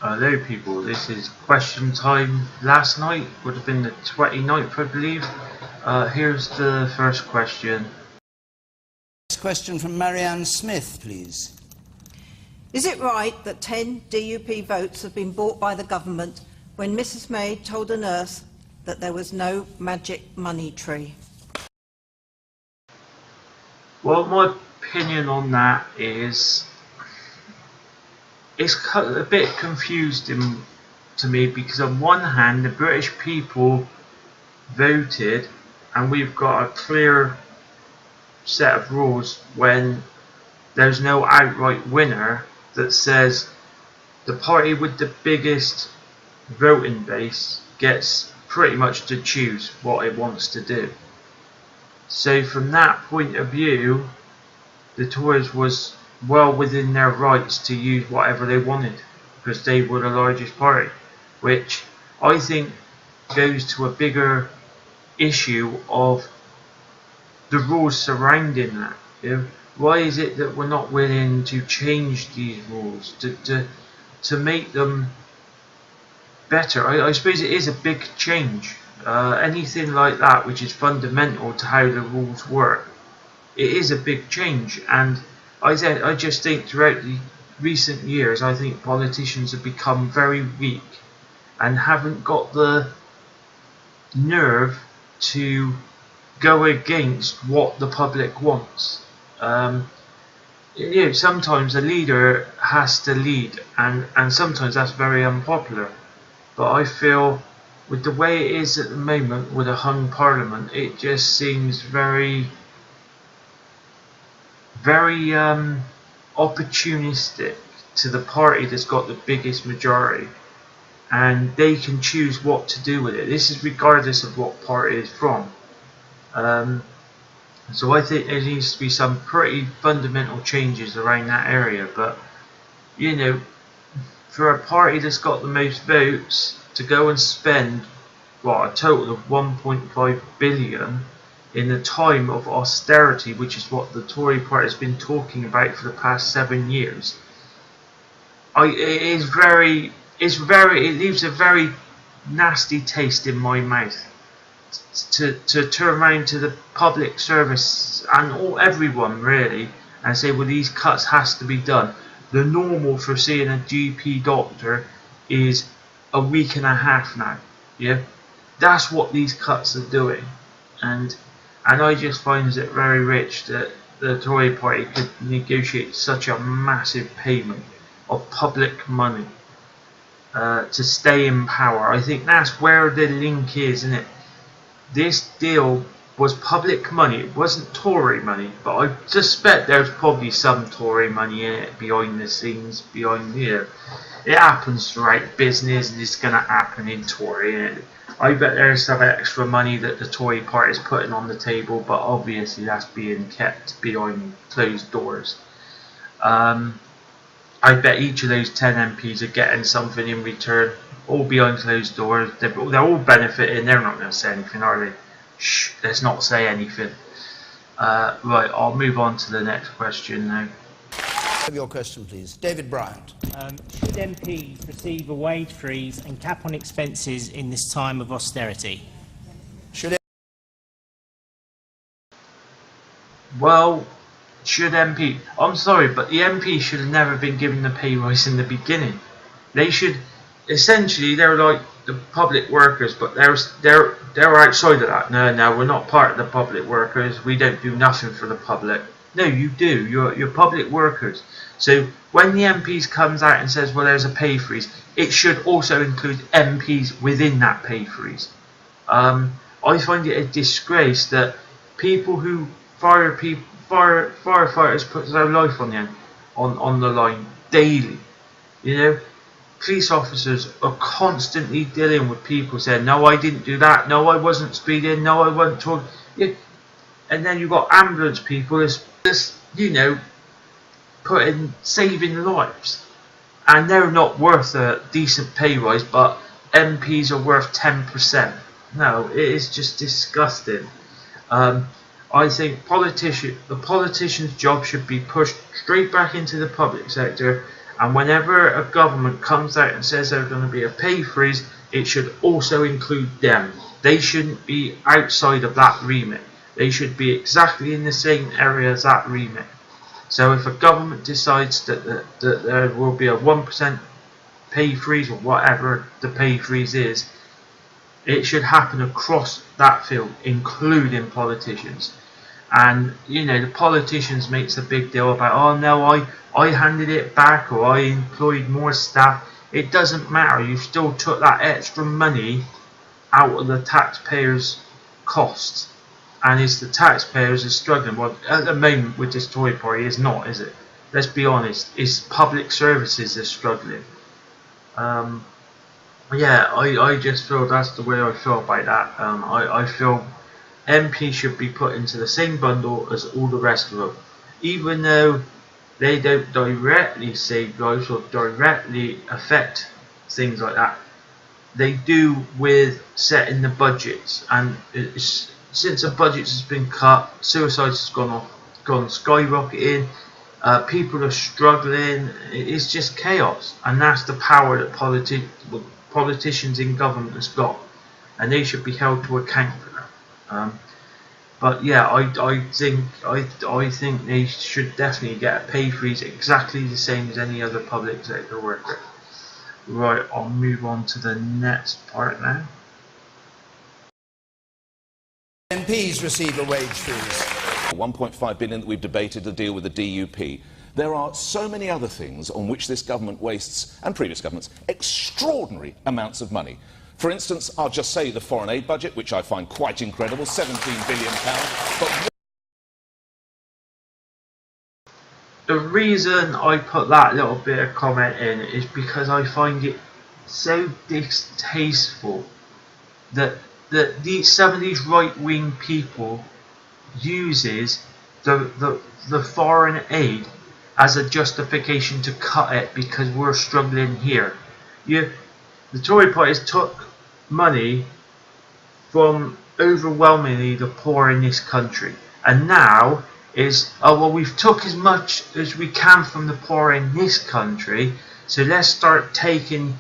Hello people, this is question time. Last night would have been the 29th, I believe. Here's the first question. Next question from Marianne Smith, please. Is it right that 10 DUP votes have been bought by the government when Mrs May told a nurse that there was no magic money tree? Well, my opinion on that is it's a bit confusing to me, because on one hand the British people voted and we've got a clear set of rules when there's no outright winner that says the party with the biggest voting base gets pretty much to choose what it wants to do. So from that point of view, the Tories was well within their rights to use whatever they wanted because they were the largest party, which I think goes to a bigger issue of the rules surrounding that. You know, why is it that we're not willing to change these rules to make them better? I suppose it is a big change. Anything like that which is fundamental to how the rules work, it is a big change. And I just think throughout the recent years, I think politicians have become very weak and haven't got the nerve to go against what the public wants. You know, sometimes a leader has to lead, and sometimes that's very unpopular. But I feel with the way it is at the moment with a hung parliament, it just seems very opportunistic to the party that's got the biggest majority, and they can choose what to do with it. This is regardless of what party it's from. So I think there needs to be some pretty fundamental changes around that area. But you know, for a party that's got the most votes to go and spend a total of 1.5 billion in the time of austerity, which is what the Tory party has been talking about for the past 7 years, it leaves a very nasty taste in my mouth to turn around to the public service and everyone really and say, well, these cuts has to be done. The normal for seeing a GP doctor is a week and a half now. Yeah, that's what these cuts are doing, and I just find it very rich that the Tory party could negotiate such a massive payment of public money to stay in power. I think that's where the link is, isn't it? This deal was public money. It wasn't Tory money, but I suspect there's probably some Tory money in it behind the scenes, behind here. It happens throughout business, and it's going to happen in Tory. I bet there's some extra money that the Tory party is putting on the table, but obviously that's being kept behind closed doors. I bet each of those 10 MPs are getting something in return, all behind closed doors. They're all benefiting. They're not going to say anything, are they? Shh, let's not say anything. Right, I'll move on to the next question now. Your question, please. David Bryant. Should MPs receive a wage freeze and cap on expenses in this time of austerity? Well, should MP? I'm sorry, but the MP should have never been given the pay rise in the beginning. They should, essentially, they're like the public workers, but they're outside of that. No, we're not part of the public workers. We don't do nothing for the public. No, you do. You're public workers. So when the MPs comes out and says, well, there's a pay freeze, it should also include MPs within that pay freeze. I find it a disgrace that people who firefighters put their life on the line daily. You know, police officers are constantly dealing with people saying, no, I didn't do that, no, I wasn't speeding, no, I wasn't talking. Yeah. And then you've got ambulance people just you know, saving lives, and they're not worth a decent pay rise, but MPs are worth 10%. No, it is just disgusting. I think the politician's job should be pushed straight back into the public sector, And whenever a government comes out and says there's going to be a pay freeze, it should also include them. They shouldn't be outside of that remit. They should be exactly in the same area as that remit. So if a government decides that there will be a 1% pay freeze, or whatever the pay freeze is, it should happen across that field, including politicians. And you know, the politicians makes a big deal about, oh no, I handed it back, or I employed more staff. It doesn't matter. You still took that extra money out of the taxpayers' costs, and it's the taxpayers are struggling. Well, at the moment with this Tory party, it's not, is it? Let's be honest. It's public services that are struggling. Yeah, I just feel that's the way I feel about that. I feel MP should be put into the same bundle as all the rest of them, even though they don't directly save lives or directly affect things like that. They do with setting the budgets, and since the budgets has been cut, suicides has gone skyrocketing. People are struggling. It's just chaos, and that's the power that politicians in government has got, and they should be held to account for that. But yeah, I think they should definitely get a pay freeze exactly the same as any other public sector worker. Right, I'll move on to the next part now. MPs receive a wage freeze. 1.5 billion that we've debated to deal with the DUP. There are so many other things on which this government wastes, and previous governments, extraordinary amounts of money. For instance, I'll just say the foreign aid budget, which I find quite incredible, £17 billion. But the reason I put that little bit of comment in is because I find it so distasteful that some of these right-wing people uses the foreign aid as a justification to cut it because we're struggling here. The Tory party took money from overwhelmingly the poor in this country, and now is, oh well, we've took as much as we can from the poor in this country, so let's start taking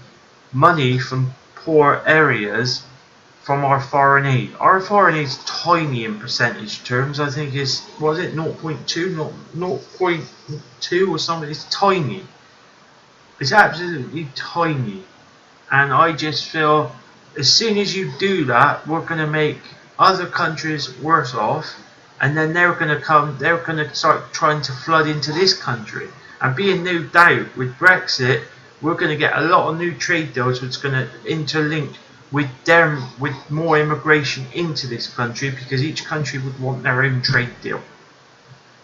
money from poor areas from our foreign aid. Our foreign aid is tiny in percentage terms. I think is, was it 0.2, 0.2 or something? It's tiny. It's absolutely tiny. And I just feel as soon as you do that, we're going to make other countries worse off, and then they're going to start trying to flood into this country. And being no doubt with Brexit, we're going to get a lot of new trade deals which is going to interlink with more immigration into this country, because each country would want their own trade deal.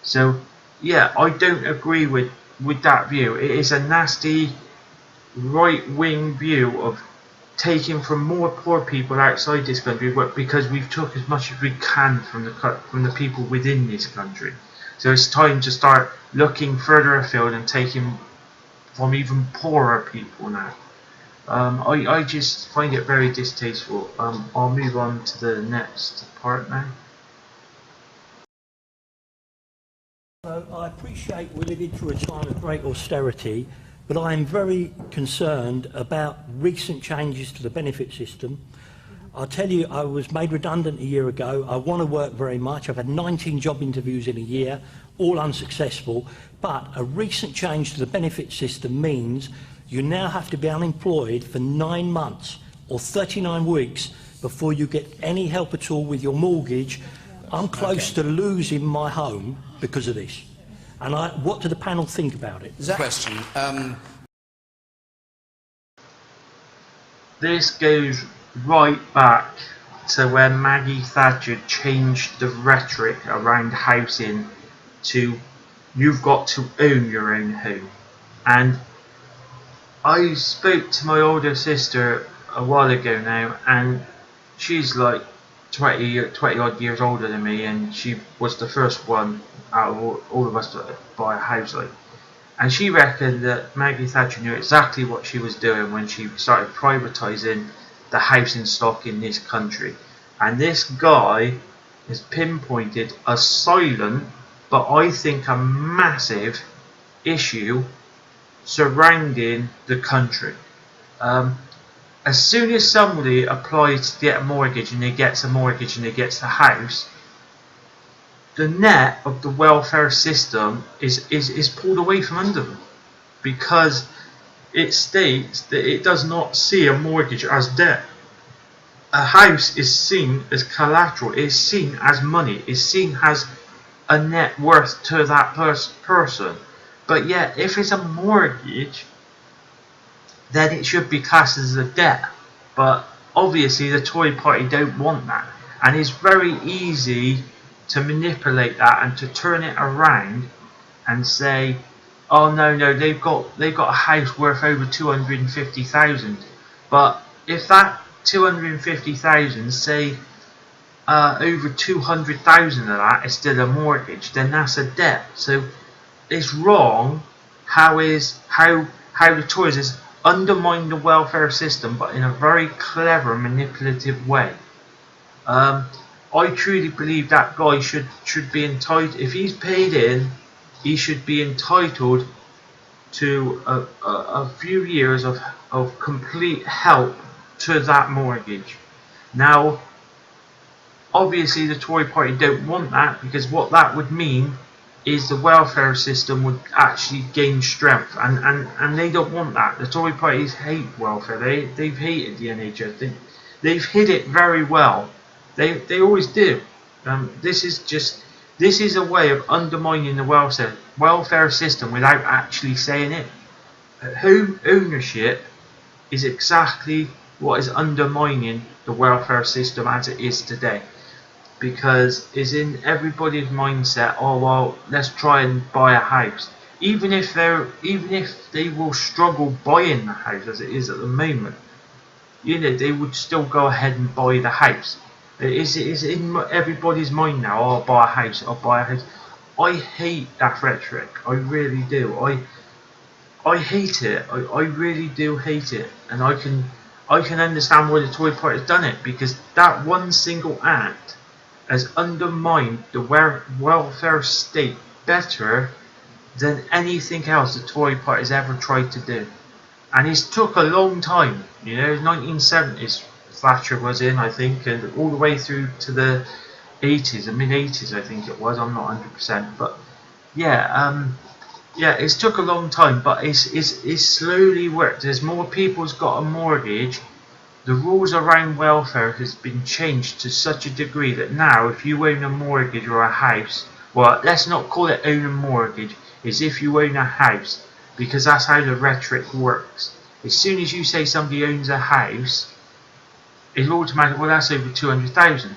So yeah, I don't agree with that view. It is a nasty right-wing view of taking from more poor people outside this country because we've took as much as we can from the people within this country. So it's time to start looking further afield and taking from even poorer people now. I just find it very distasteful. I'll move on to the next part now. I appreciate we're living through a time of great austerity, but I am very concerned about recent changes to the benefit system. I'll tell you, I was made redundant a year ago. I want to work very much. I've had 19 job interviews in a year, all unsuccessful. But a recent change to the benefit system means you now have to be unemployed for 9 months or 39 weeks before you get any help at all with your mortgage. I'm close to losing my home because of this. And what do the panel think about it? Question. This goes right back to when Maggie Thatcher changed the rhetoric around housing to you've got to own your own home. And I spoke to my older sister a while ago now, and she's like 20 odd years older than me, and she was the first one out of all of us to buy a house. And she reckoned that Maggie Thatcher knew exactly what she was doing when she started privatising the housing stock in this country. And this guy has pinpointed a silent, but I think a massive issue surrounding the country. As soon as somebody applies to get a mortgage and they gets a mortgage and they gets a house, the net of the welfare system is pulled away from under them, because it states that it does not see a mortgage as debt. A house is seen as collateral, it is seen as money, it is seen as a net worth to that person. But yet, if it's a mortgage, then it should be classed as a debt. But obviously the Tory party don't want that, and it's very easy to manipulate that and to turn it around and say, oh no, they've got a house worth over 250,000. But if that 250,000, say over 200,000 of that is still a mortgage, then that's a debt. So it's wrong how the Tories is undermine the welfare system, but in a very clever, manipulative way. I truly believe that guy should be entitled, if he's paid in, he should be entitled to a few years of complete help to that mortgage. Now, obviously the Tory party don't want that, because what that would mean is the welfare system would actually gain strength, and they don't want that. The Tory parties hate welfare. They've hated the NHS. They've hid it very well. They always do. This is a way of undermining the welfare system without actually saying it. Home ownership is exactly what is undermining the welfare system as it is today, because it's in everybody's mindset, oh well, let's try and buy a house, even if they will struggle buying the house as it is at the moment. You know, they would still go ahead and buy the house. It's in everybody's mind now, oh, I'll buy a house, I'll buy a house. I hate that rhetoric, I really do. I hate it, I really do hate it, and I can understand why the Tory party has done it, because that one single act has undermined the welfare state better than anything else the Tory party has ever tried to do. And it's took a long time, you know, 1970s Thatcher was in, I think, and all the way through to the 80s, the mid-80s I think it was, I'm not 100%, but yeah, it's took a long time, but it's slowly worked. As more people's got a mortgage, the rules around welfare has been changed to such a degree that now if you own a mortgage or a house, well, let's not call it own a mortgage, it's if you own a house, because that's how the rhetoric works. As soon as you say somebody owns a house, it's automatic, well, that's over 200,000.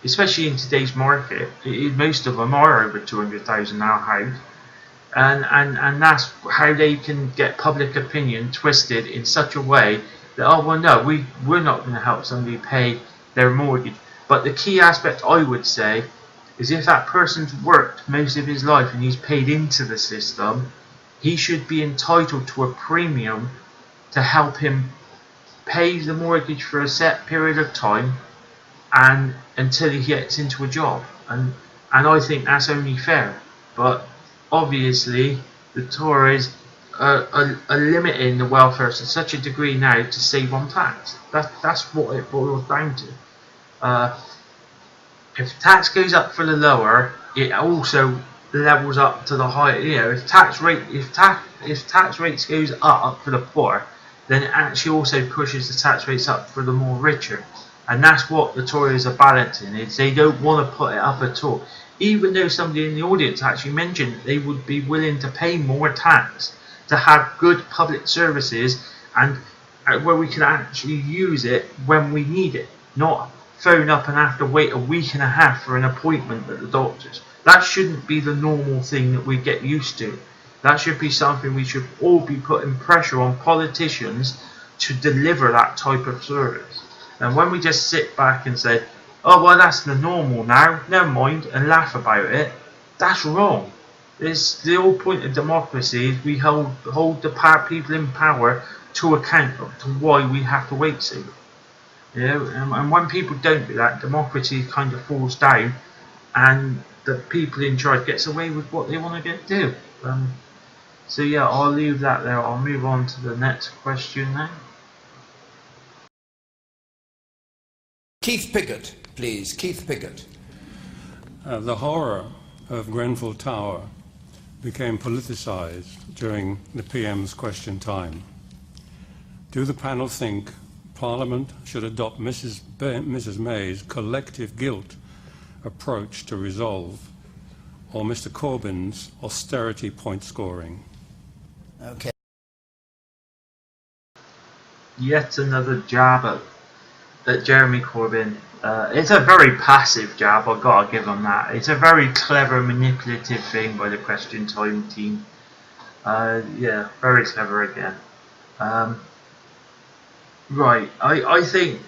Especially in today's market, most of them are over 200,000 now house. And that's how they can get public opinion twisted in such a way that, oh well, no, we're not going to help somebody pay their mortgage. But the key aspect, I would say, is if that person's worked most of his life and he's paid into the system, he should be entitled to a premium to help him pay the mortgage for a set period of time and until he gets into a job. And I think that's only fair. But obviously the Tories are limiting the welfare to such a degree now to save on tax. That's what it boils down to. If tax goes up for the lower, it also levels up to the higher. You know, if tax rates goes up for the poor, then it actually also pushes the tax rates up for the more richer. And that's what the Tories are balancing, is they don't want to put it up at all. Even though somebody in the audience actually mentioned they would be willing to pay more tax to have good public services and where we can actually use it when we need it, not phone up and have to wait a week and a half for an appointment at the doctor's. That shouldn't be the normal thing that we get used to. That should be something we should all be putting pressure on politicians to deliver that type of service. And when we just sit back and say, oh well, that's the normal now, never mind, and laugh about it, that's wrong. It's the whole point of democracy is we hold the people in power to account to why we have to wait so. You know, and when people don't do that, democracy kind of falls down, and the people in charge gets away with what they want to do. So yeah, I'll leave that there. I'll move on to the next question now. Keith Piggott, please. Keith Piggott. The horror of Grenfell Tower became politicised during the PM's question time. Do the panel think Parliament should adopt Mrs May's collective guilt approach to resolve, or Mr Corbyn's austerity point scoring? Okay. Yet another jab at Jeremy Corbyn. It's a very passive jab, I've got to give him that. It's a very clever, manipulative thing by the Question Time team. Yeah, very clever again. Right, I think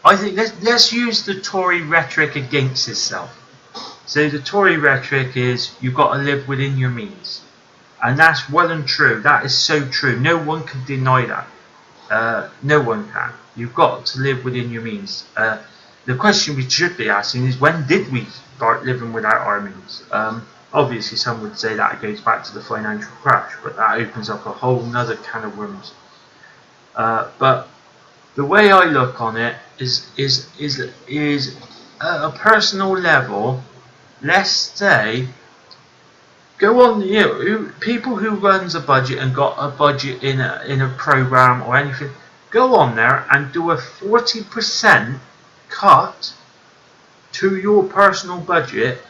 let's use the Tory rhetoric against itself. So the Tory rhetoric is you've got to live within your means, and that's well and true. That is so true. No one can deny that. No one can. You've got to live within your means. The question we should be asking is, when did we start living without our means? Obviously, some would say that it goes back to the financial crash, but that opens up a whole nother can of worms. But the way I look on it is at a personal level. Let's say, go on, you know, people who runs a budget and got a budget in a program or anything, go on there and do a 40% cut to your personal budget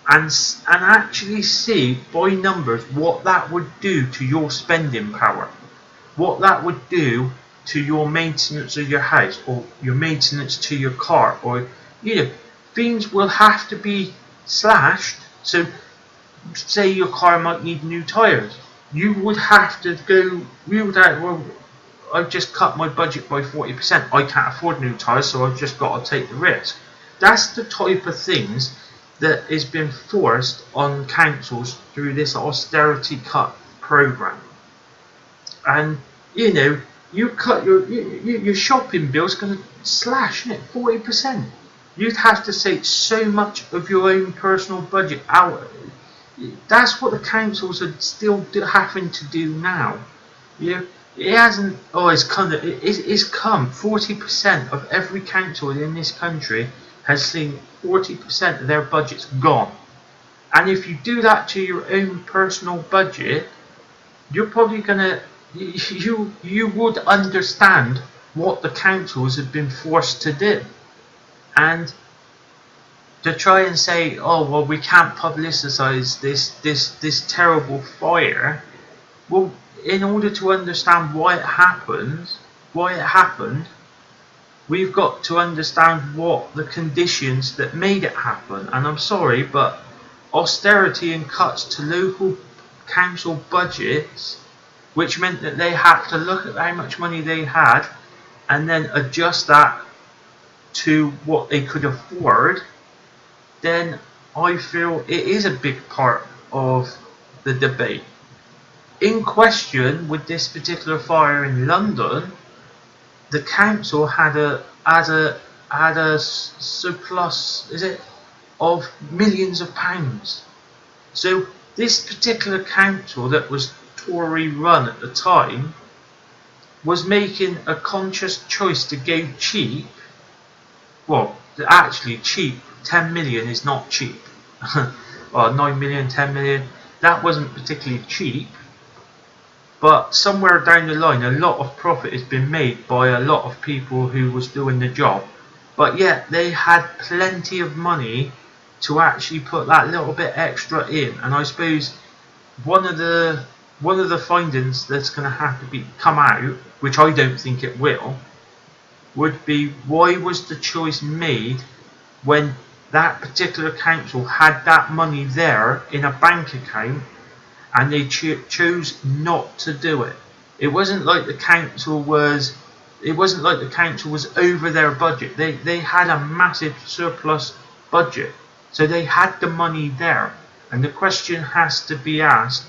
and actually see by numbers what that would do to your spending power, what that would do to your maintenance of your house or your maintenance to your car, or you know, things will have to be slashed. So say your car might need new tyres, you would have to go, you would have, well, I've just cut my budget by 40%, I can't afford new tyres, so I've just got to take the risk. That's the type of things that has been forced on councils through this austerity cut programme. And you know, you cut your shopping bill's going to slash, isn't it, 40%. You'd have to take so much of your own personal budget out. That's what the councils are still having to do now. You know, it hasn't. Oh, it's come. 40% of every council in this country has seen 40% of their budgets gone. And if you do that to your own personal budget, you're probably gonna. You would understand what the councils have been forced to do. And to try and say, oh well, we can't publicise this terrible fire. Well, in order to understand why it happened, we've got to understand what the conditions that made it happen. And I'm sorry, but austerity and cuts to local council budgets, which meant that they had to look at how much money they had and then adjust that to what they could afford, then I feel it is a big part of the debate. In question with this particular fire in London, the council had a surplus, is it, of millions of pounds. So this particular council that was Tory run at the time was making a conscious choice to go cheap. Well, actually cheap, 10 million is not cheap. Well, 9 million, 10 million, that wasn't particularly cheap. But somewhere down the line, a lot of profit has been made by a lot of people who was doing the job. But yet they had plenty of money to actually put that little bit extra in. And I suppose one of the findings that's going to have to come out, which I don't think it will, would be, why was the choice made when that particular council had that money there in a bank account and they chose not to do it? It wasn't like the council was over their budget. They had a massive surplus budget, so they had the money there. And the question has to be asked,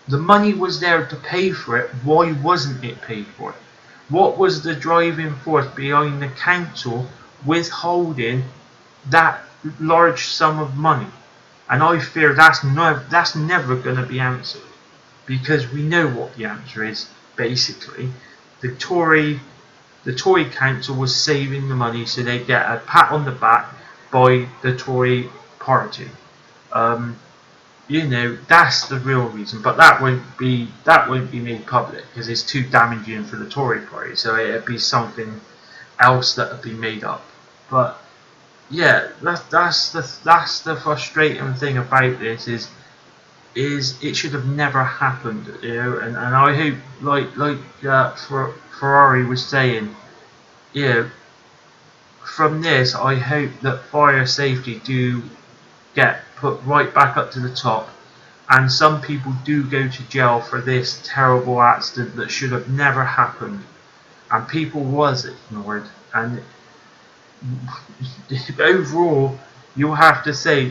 the money was there to pay for it, why wasn't it paid for? What was the driving force behind the council withholding that large sum of money? And I fear that's never going to be answered, because we know what the answer is. Basically, the Tory council was saving the money so they get a pat on the back by the Tory party. You know, that's the real reason, but that won't be made public because it's too damaging for the Tory party. So it'd be something else that would be made up. But yeah, that's the frustrating thing about this is it should have never happened, you know. And I hope, like Ferrari was saying, you know, from this, I hope that fire safety do get put right back up to the top, and some people do go to jail for this terrible accident that should have never happened, and people was ignored. And overall, you'll have to say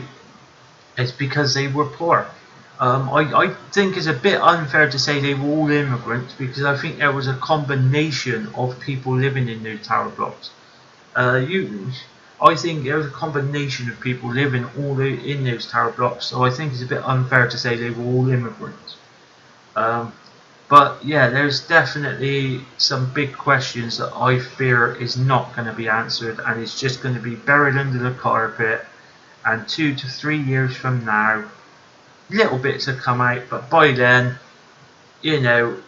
it's because they were poor. I think it's a bit unfair to say they were all immigrants, because I think there was a combination of people living in those tower blocks. I think there was a combination of people living in those tower blocks, so I think it's a bit unfair to say they were all immigrants. But yeah, there's definitely some big questions that I fear is not going to be answered, and it's just going to be buried under the carpet, and 2 to 3 years from now, little bits will come out, but by then, you know,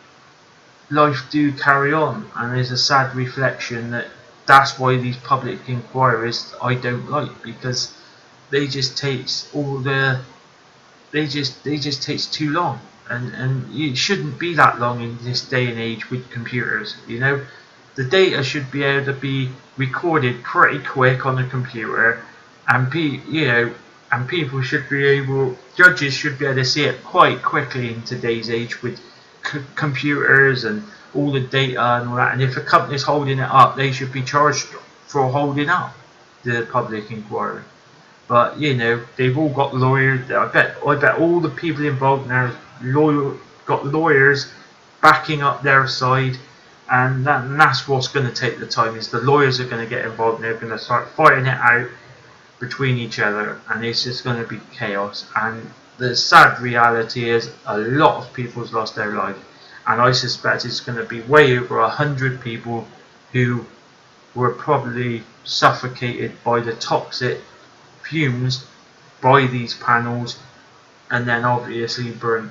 life do carry on, and there's a sad reflection that's why these public inquiries I don't like, because they just takes too long, and it shouldn't be that long in this day and age with computers. You know, the data should be able to be recorded pretty quick on the computer, and people should be able, judges should be able to see it quite quickly in today's age with computers and all the data and all that. And if a company's holding it up, they should be charged for holding up the public inquiry. But you know, they've all got lawyers. I bet all the people involved now got lawyers backing up their side, and that's what's going to take the time. Is the lawyers are going to get involved and they're going to start fighting it out between each other, and it's just going to be chaos. And the sad reality is a lot of people's lost their life, and I suspect it's going to be way over 100 people who were probably suffocated by the toxic fumes by these panels, and then obviously burnt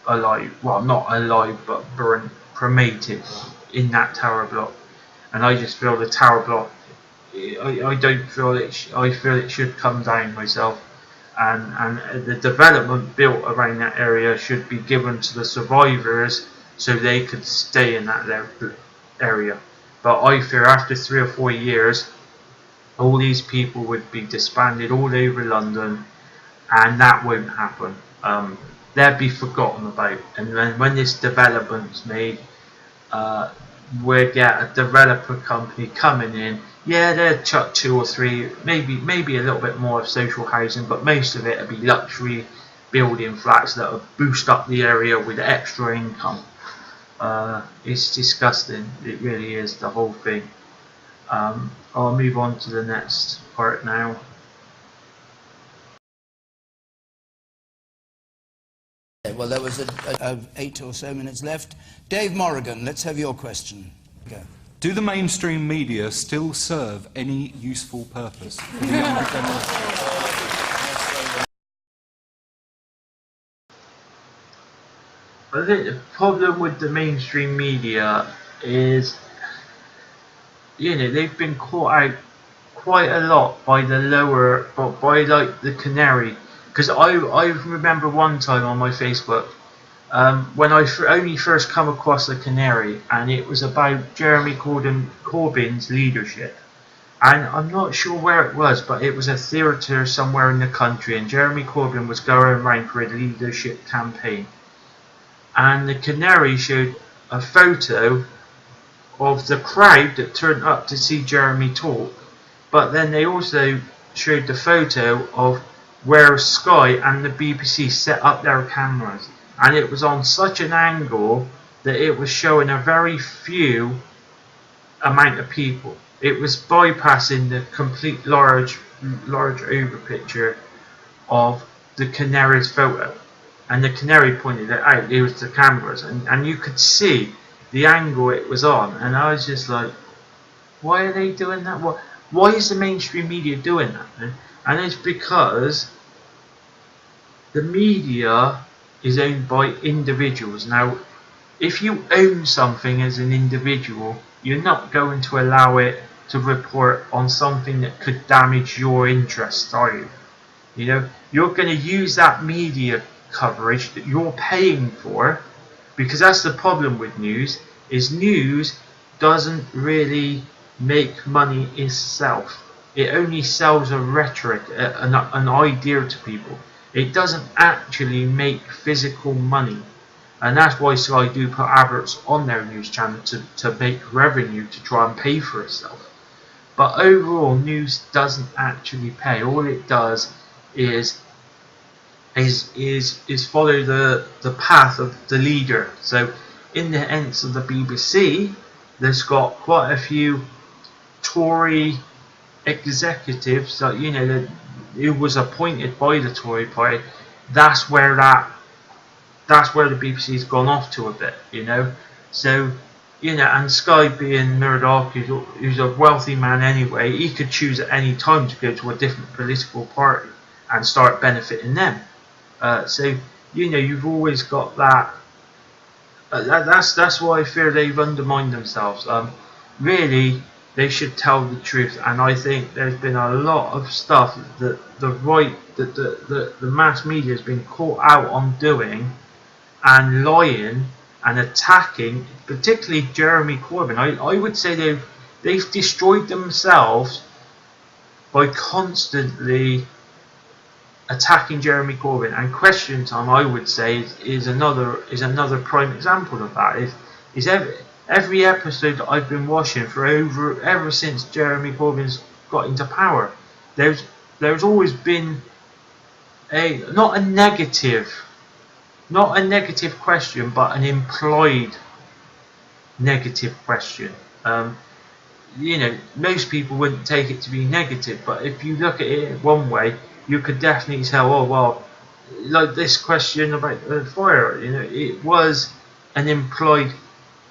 alive. Well, not alive, but burnt, cremated in that tower block. And I just feel the tower block, I don't feel it. I feel it should come down myself, and the development built around that area should be given to the survivors so they could stay in that area. But I fear after 3 or 4 years, all these people would be disbanded all over London, and that won't happen. They'll be forgotten about, and then when this development's made, we'll get a developer company coming in. Yeah, they'll chuck 2 or 3, maybe a little bit more of social housing, but most of it will be luxury building flats that will boost up the area with extra income. It's disgusting, it really is, the whole thing. I'll move on to the next part now. Well, there was 8 or so minutes left. Dave Morrigan, let's have your question. Go. Do the mainstream media still serve any useful purpose? I think the problem with the mainstream media is, you know, they've been caught out quite a lot by the lower, by like the Canary. Because I remember one time on my Facebook, when I only first come across the Canary, and it was about Jeremy Corbyn's leadership. And I'm not sure where it was, but it was a theatre somewhere in the country, and Jeremy Corbyn was going around for a leadership campaign. And the Canary showed a photo of the crowd that turned up to see Jeremy talk, but then they also showed the photo of where Sky and the BBC set up their cameras, and it was on such an angle that it was showing a very few amount of people. It was bypassing the complete large over picture, of the Canary's photo, and the Canary pointed it out. It was the cameras, and you could see the angle it was on, and I was just like, why are they doing that? Why is the mainstream media doing that? And it's because the media is owned by individuals. Now, if you own something as an individual, you're not going to allow it to report on something that could damage your interests, are you? You know, you're going to use that media coverage that you're paying for, because that's the problem with news, is news doesn't really make money itself. It only sells a rhetoric, an idea to people. It doesn't actually make physical money. And that's why Sky do put adverts on their news channel to make revenue, to try and pay for itself. But overall, news doesn't actually pay. All it does is follow the path of the leader. So in the ends of the BBC, there's got quite a few Tory executives that, you know, that who was appointed by the Tory party. That's where the BBC's gone off to a bit, you know. So, you know, and Sky, being Murdoch, who's a wealthy man anyway, he could choose at any time to go to a different political party and start benefiting them. So, you know, you've always got that. That's why I fear they've undermined themselves. Really, they should tell the truth, and I think there's been a lot of stuff that the mass media has been caught out on doing and lying and attacking, particularly Jeremy Corbyn. I would say they've destroyed themselves by constantly attacking Jeremy Corbyn, and Question Time, I would say, is another prime example of that. Is every episode that I've been watching for ever since Jeremy Corbyn's got into power, there's always been not a negative question, but an implied negative question. You know, most people wouldn't take it to be negative, but if you look at it one way, you could definitely tell, oh well, like this question about the fire, you know, it was an implied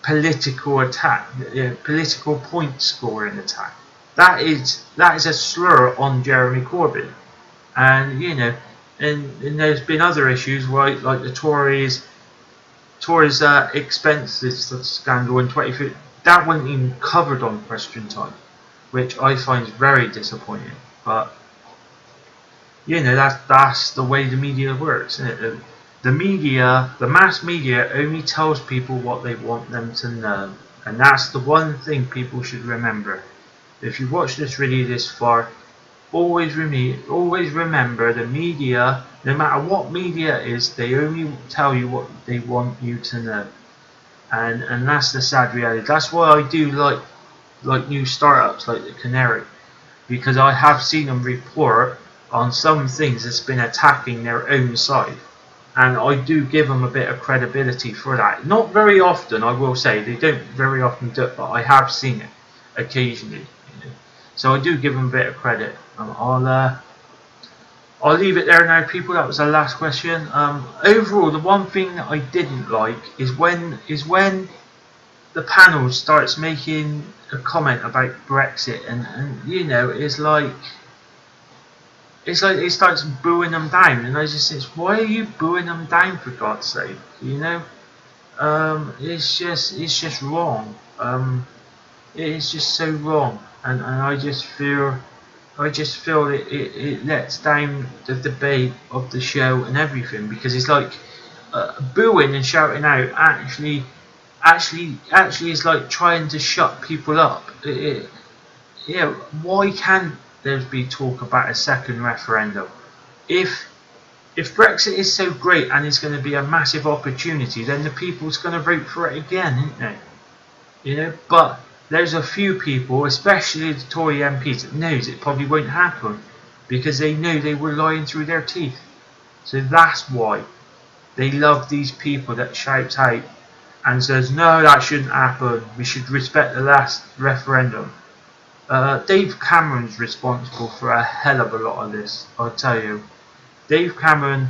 political attack, political point scoring attack. That is a slur on Jeremy Corbyn, and you know, and there's been other issues, right, like the Tories expenses scandal in 2015. That wasn't even covered on Question Time, which I find very disappointing. But you know, that's the way the media works, isn't it? The media, the mass media, only tells people what they want them to know, and that's the one thing people should remember. If you watch this video this far, always remember the media, no matter what media it is, they only tell you what they want you to know, and that's the sad reality. That's why I do like new startups like the Canary, because I have seen them report on some things that's been attacking their own side, and I do give them a bit of credibility for that. Not very often, I will say, they don't very often do it, but I have seen it occasionally, you know. So I do give them a bit of credit. I'll leave it there now, people. That was the last question. Overall, the one thing that I didn't like is when the panel starts making a comment about Brexit, and you know, it's like it starts booing them down, and I just think, why are you booing them down, for God's sake? You know, it's just wrong. It's just so wrong, and I just feel it lets down the debate of the show and everything, because it's like booing and shouting out actually is like trying to shut people up. Yeah, why can't there be talk about a second referendum? If Brexit is so great and it's going to be a massive opportunity, then the people's going to vote for it again, isn't they? You know, but there's a few people, especially the Tory MPs, that knows it probably won't happen, because they know they were lying through their teeth. So that's why they love these people that shout out and says, no, that shouldn't happen, we should respect the last referendum. Dave Cameron's responsible for a hell of a lot of this, I'll tell you. Dave Cameron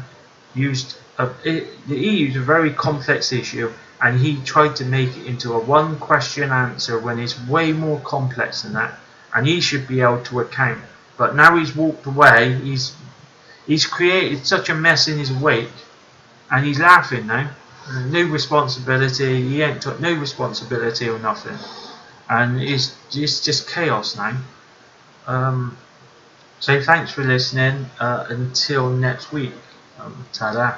used he used a very complex issue, and he tried to make it into a one question answer when it's way more complex than that, and he should be able to account. But now he's walked away, he's created such a mess in his wake, and he's laughing now. No responsibility, he ain't took no responsibility or nothing, and it's just chaos now. So thanks for listening, until next week. Ta-da.